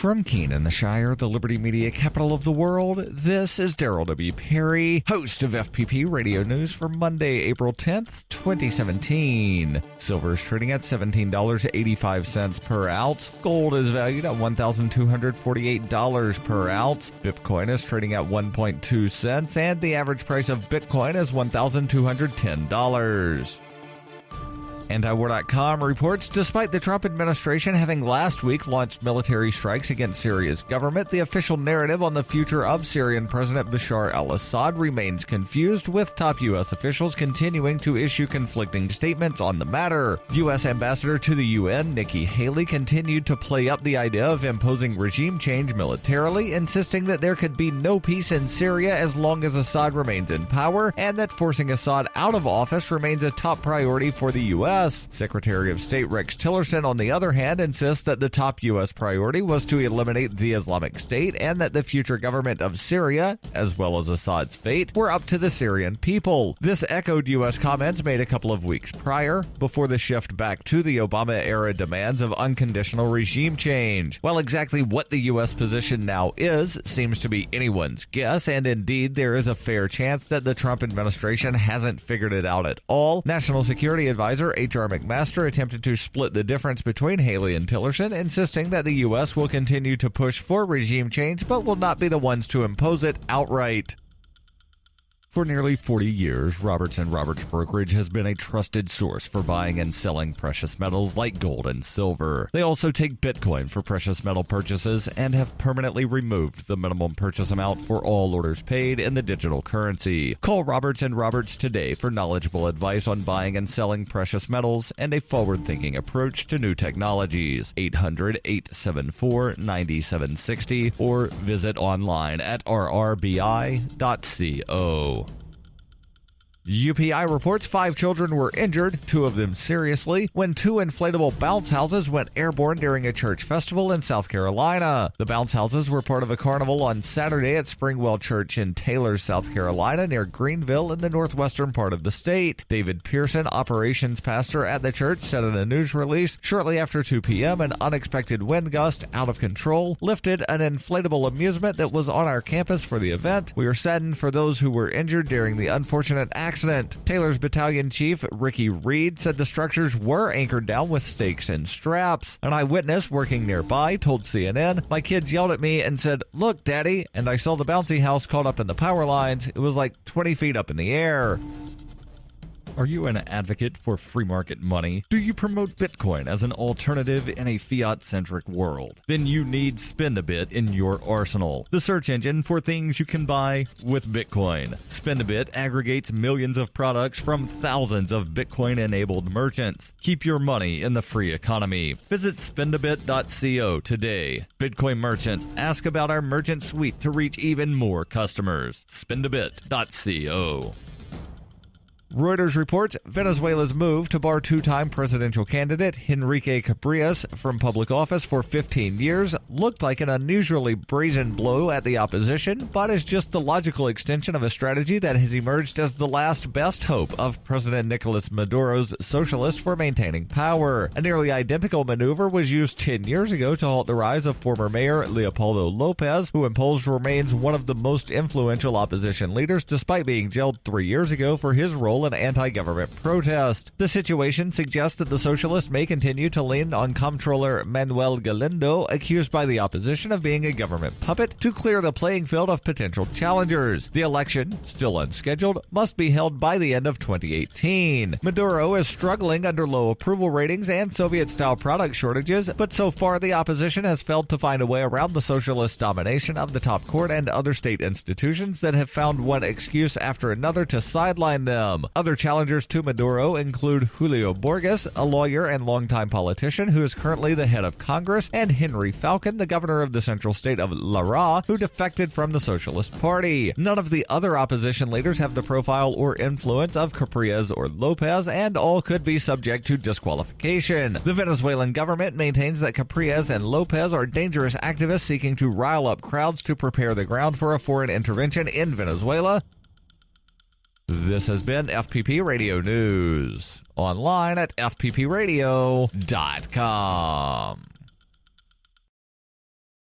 From Keene in the Shire, the Liberty Media capital of the world, this is Daryl W. Perry, host of FPP Radio News for Monday, April 10th, 2017. Silver is trading at $17.85 per ounce. Gold is valued at $1,248 per ounce. Bitcoin is trading at 1.2 cents, and the average price of Bitcoin is $1,210. Antiwar.com reports, despite the Trump administration having last week launched military strikes against Syria's government, the official narrative on the future of Syrian President Bashar al-Assad remains confused, with top U.S. officials continuing to issue conflicting statements on the matter. U.S. Ambassador to the UN, Nikki Haley, continued to play up the idea of imposing regime change militarily, insisting that there could be no peace in Syria as long as Assad remains in power, and that forcing Assad out of office remains a top priority for the U.S. Secretary of State Rex Tillerson, on the other hand, insists that the top U.S. priority was to eliminate the Islamic State and that the future government of Syria, as well as Assad's fate, were up to the Syrian people. This echoed U.S. comments made a couple of weeks prior, before the shift back to the Obama-era demands of unconditional regime change. While exactly what the U.S. position now is seems to be anyone's guess, and indeed there is a fair chance that the Trump administration hasn't figured it out at all, National Security Advisor H.R. McMaster attempted to split the difference between Haley and Tillerson, insisting that the U.S. will continue to push for regime change but will not be the ones to impose it outright. For nearly 40 years, Roberts & Roberts Brokerage has been a trusted source for buying and selling precious metals like gold and silver. They also take Bitcoin for precious metal purchases and have permanently removed the minimum purchase amount for all orders paid in the digital currency. Call Roberts & Roberts today for knowledgeable advice on buying and selling precious metals and a forward-thinking approach to new technologies. 800-874-9760 or visit online at rrbi.co. UPI reports 5 children were injured, 2 of them seriously, when 2 inflatable bounce houses went airborne during a church festival in South Carolina. The bounce houses were part of a carnival on Saturday at Springwell Church in Taylor, South Carolina, near Greenville in the northwestern part of the state. David Pearson, operations pastor at the church, said in a news release, shortly after 2 p.m., an unexpected wind gust out of control lifted an inflatable amusement that was on our campus for the event. We are saddened for those who were injured during the unfortunate accident. Taylor's battalion chief, Ricky Reed, said the structures were anchored down with stakes and straps. An eyewitness working nearby told CNN, "My kids yelled at me and said, 'Look, Daddy,' and I saw the bouncy house caught up in the power lines. It was like 20 feet up in the air." Are you an advocate for free market money? Do you promote Bitcoin as an alternative in a fiat-centric world? Then you need Spend-A-Bit in your arsenal, the search engine for things you can buy with Bitcoin. Spend-A-Bit aggregates millions of products from thousands of Bitcoin-enabled merchants. Keep your money in the free economy. Visit spendabit.co today. Bitcoin merchants, ask about our merchant suite to reach even more customers. Spendabit.co. Reuters reports Venezuela's move to bar 2-time presidential candidate Henrique Capriles from public office for 15 years looked like an unusually brazen blow at the opposition, but is just the logical extension of a strategy that has emerged as the last best hope of President Nicolas Maduro's socialists for maintaining power. A nearly identical maneuver was used 10 years ago to halt the rise of former mayor Leopoldo Lopez, who in polls remains one of the most influential opposition leaders despite being jailed 3 years ago for his role in anti-government protest. The situation suggests that the socialists may continue to lean on Comptroller Manuel Galindo, accused by the opposition of being a government puppet, to clear the playing field of potential challengers. The election, still unscheduled, must be held by the end of 2018. Maduro is struggling under low approval ratings and Soviet-style product shortages, but so far the opposition has failed to find a way around the socialist domination of the top court and other state institutions that have found one excuse after another to sideline them. Other challengers to Maduro include Julio Borges, a lawyer and longtime politician who is currently the head of Congress, and Henry Falcon, the governor of the central state of Lara, who defected from the Socialist Party. None of the other opposition leaders have the profile or influence of Capriles or Lopez, and all could be subject to disqualification. The Venezuelan government maintains that Capriles and Lopez are dangerous activists seeking to rile up crowds to prepare the ground for a foreign intervention in Venezuela. This has been FPP Radio News, online at fppradio.com.